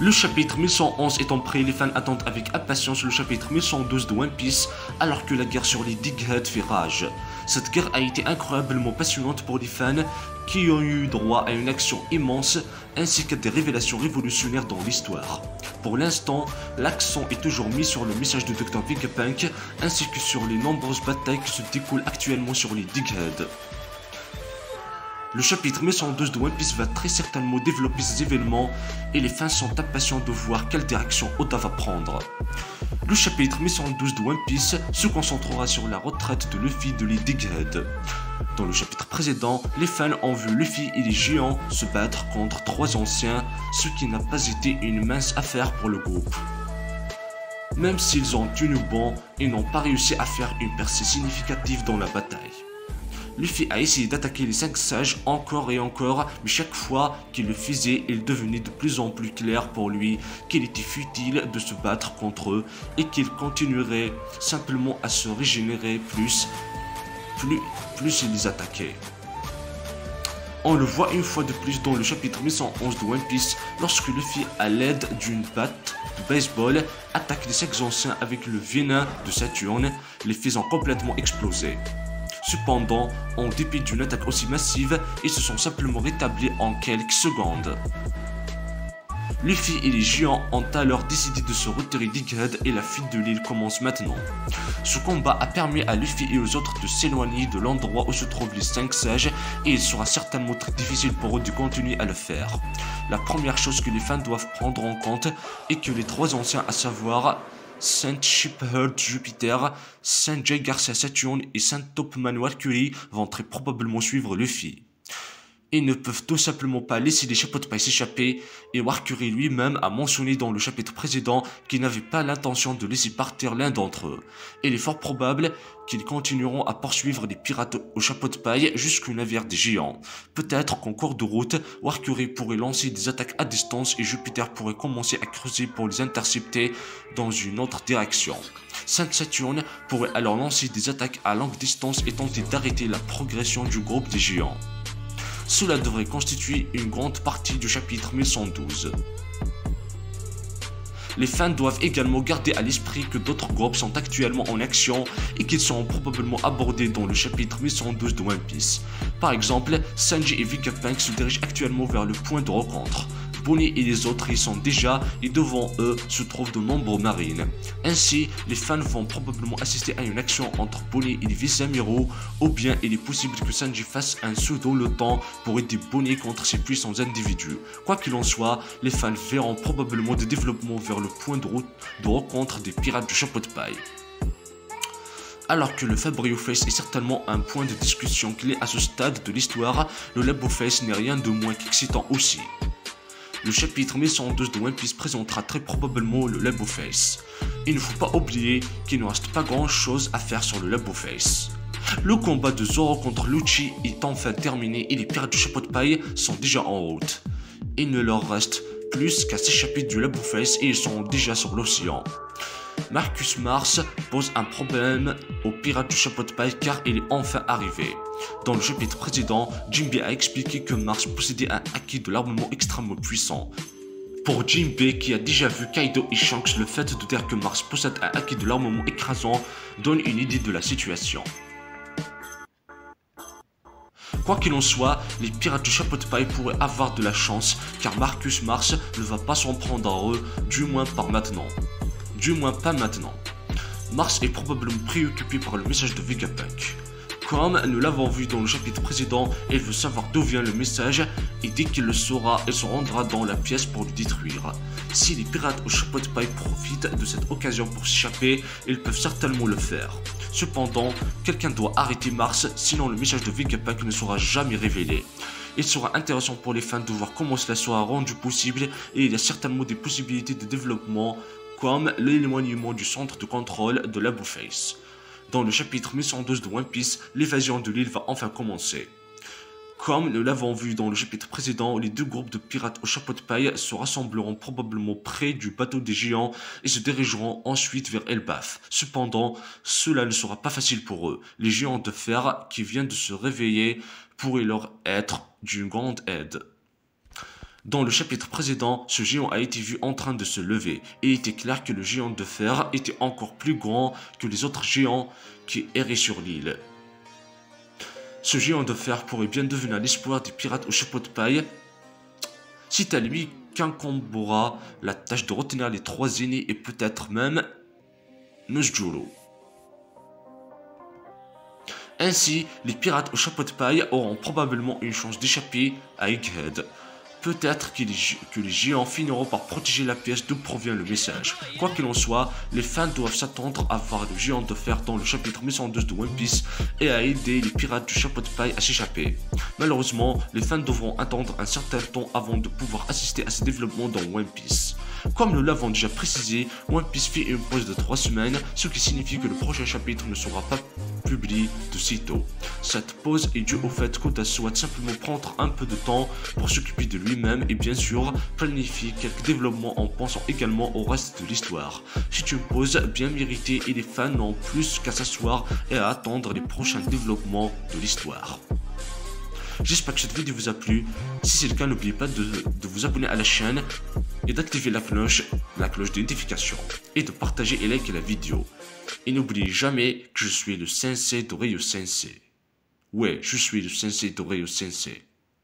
Le chapitre 1111 étant prêt, les fans attendent avec impatience le chapitre 1112 de One Piece alors que la guerre sur les Dighead fait rage. Cette guerre a été incroyablement passionnante pour les fans qui ont eu droit à une action immense ainsi qu'à des révélations révolutionnaires dans l'histoire. Pour l'instant, l'accent est toujours mis sur le message de Dr. Vegapunk ainsi que sur les nombreuses batailles qui se découlent actuellement sur les Dighead. Le chapitre 1112 de One Piece va très certainement développer ces événements et les fans sont impatients de voir quelle direction Oda va prendre. Le chapitre 1112 de One Piece se concentrera sur la retraite de Luffy de les Dighead. Dans le chapitre précédent, les fans ont vu Luffy et les géants se battre contre trois anciens, ce qui n'a pas été une mince affaire pour le groupe. Même s'ils ont tenu bon, ils n'ont pas réussi à faire une percée significative dans la bataille. Luffy a essayé d'attaquer les 5 sages encore et encore, mais chaque fois qu'il le faisait, il devenait de plus en plus clair pour lui qu'il était futile de se battre contre eux et qu'il continuerait simplement à se régénérer plus il les attaquait. On le voit une fois de plus dans le chapitre 1111 de One Piece lorsque Luffy, à l'aide d'une batte de baseball, attaque les 5 anciens avec le venin de Saturne, les faisant complètement exploser. Cependant, en dépit d'une attaque aussi massive, ils se sont simplement rétablis en quelques secondes. Luffy et les géants ont alors décidé de se retirer d'Ighead et la fuite de l'île commence maintenant. Ce combat a permis à Luffy et aux autres de s'éloigner de l'endroit où se trouvent les 5 sages et il sera certainement très difficile pour eux de continuer à le faire. La première chose que les fans doivent prendre en compte est que les 3 anciens, à savoir Saint Shepherd Jupiter, Saint Jay Garcia Saturne et Saint Topman Mercury vont très probablement suivre Luffy. Ils ne peuvent tout simplement pas laisser les chapeaux de paille s'échapper et Mercury lui-même a mentionné dans le chapitre précédent qu'il n'avait pas l'intention de laisser partir l'un d'entre eux. Il est fort probable qu'ils continueront à poursuivre les pirates au chapeau de paille jusqu'au navire des géants. Peut-être qu'en cours de route, Mercury pourrait lancer des attaques à distance et Jupiter pourrait commencer à creuser pour les intercepter dans une autre direction. Saint Saturne pourrait alors lancer des attaques à longue distance et tenter d'arrêter la progression du groupe des géants. Cela devrait constituer une grande partie du chapitre 1112. Les fans doivent également garder à l'esprit que d'autres groupes sont actuellement en action et qu'ils seront probablement abordés dans le chapitre 1112 de One Piece. Par exemple, Sanji et Vegapunk se dirigent actuellement vers le point de rencontre. Bonnie et les autres y sont déjà et devant eux se trouvent de nombreux marines. Ainsi, les fans vont probablement assister à une action entre Bonnie et les vice-amiraux ou bien il est possible que Sanji fasse un saut dans le temps pour aider Bonnie contre ces puissants individus. Quoi qu'il en soit, les fans verront probablement des développements vers le point de rencontre des pirates du chapeau de paille. Alors que le Fabrio Face est certainement un point de discussion clé à ce stade de l'histoire, le Labo Face n'est rien de moins qu'excitant aussi. Le chapitre 1112 de One Piece présentera très probablement le Labo Face. Il ne faut pas oublier qu'il ne reste pas grand chose à faire sur le Labo Face. Le combat de Zoro contre Lucci est enfin terminé et les pirates du chapeau de paille sont déjà en route. Il ne leur reste plus qu'à s'échapper du Labo Face et ils sont déjà sur l'océan. Marcus Mars pose un problème aux pirates du chapeau de paille car il est enfin arrivé. Dans le chapitre précédent, Jinbei a expliqué que Mars possédait un haki de l'armement extrêmement puissant. Pour Jinbei qui a déjà vu Kaido et Shanks, le fait de dire que Mars possède un haki de l'armement écrasant donne une idée de la situation. Quoi qu'il en soit, les pirates du chapeau de paille pourraient avoir de la chance car Marcus Mars ne va pas s'en prendre à eux, du moins pas maintenant. Mars est probablement préoccupé par le message de Vegapunk. Comme nous l'avons vu dans le chapitre précédent, il veut savoir d'où vient le message et dès qu'il le saura, il se rendra dans la pièce pour le détruire. Si les pirates au chapeau de paille profitent de cette occasion pour s'échapper, ils peuvent certainement le faire. Cependant, quelqu'un doit arrêter Mars, sinon le message de Vegapunk ne sera jamais révélé. Il sera intéressant pour les fans de voir comment cela sera rendu possible et il y a certainement des possibilités de développement comme l'éloignement du centre de contrôle de Labo Face. Dans le chapitre 1112 de One Piece, l'évasion de l'île va enfin commencer. Comme nous l'avons vu dans le chapitre précédent, les 2 groupes de pirates au chapeau de paille se rassembleront probablement près du bateau des géants et se dirigeront ensuite vers Elbaf. Cependant, cela ne sera pas facile pour eux. Les géants de fer qui viennent de se réveiller pourraient leur être d'une grande aide. Dans le chapitre précédent, ce géant a été vu en train de se lever, et il était clair que le géant de fer était encore plus grand que les autres géants qui erraient sur l'île. Ce géant de fer pourrait bien devenir l'espoir des pirates au chapeau de paille. C'est à lui qu'incombera la tâche de retenir les 3 aînés et peut-être même Nosjuro. Ainsi, les pirates au chapeau de paille auront probablement une chance d'échapper à Egghead. Peut-être que les géants finiront par protéger la pièce d'où provient le message. Quoi qu'il en soit, les fans doivent s'attendre à voir le géant de fer dans le chapitre 1112 de One Piece et à aider les pirates du chapeau de paille à s'échapper. Malheureusement, les fans devront attendre un certain temps avant de pouvoir assister à ces développements dans One Piece. Comme nous l'avons déjà précisé, One Piece fait une pause de 3 semaines, ce qui signifie que le prochain chapitre ne sera pas publié de sitôt. Cette pause est due au fait qu'Oda souhaite simplement prendre un peu de temps pour s'occuper de lui-même et bien sûr planifier quelques développements en pensant également au reste de l'histoire. C'est une pause bien méritée et les fans n'ont plus qu'à s'asseoir et à attendre les prochains développements de l'histoire. J'espère que cette vidéo vous a plu. Si c'est le cas, n'oubliez pas de vous abonner à la chaîne et d'activer la cloche de notification et de partager et liker la vidéo. Et n'oubliez jamais que je suis le sensei d'Oreio Sensei. Ouais, je suis le sensei d'Oreio Sensei.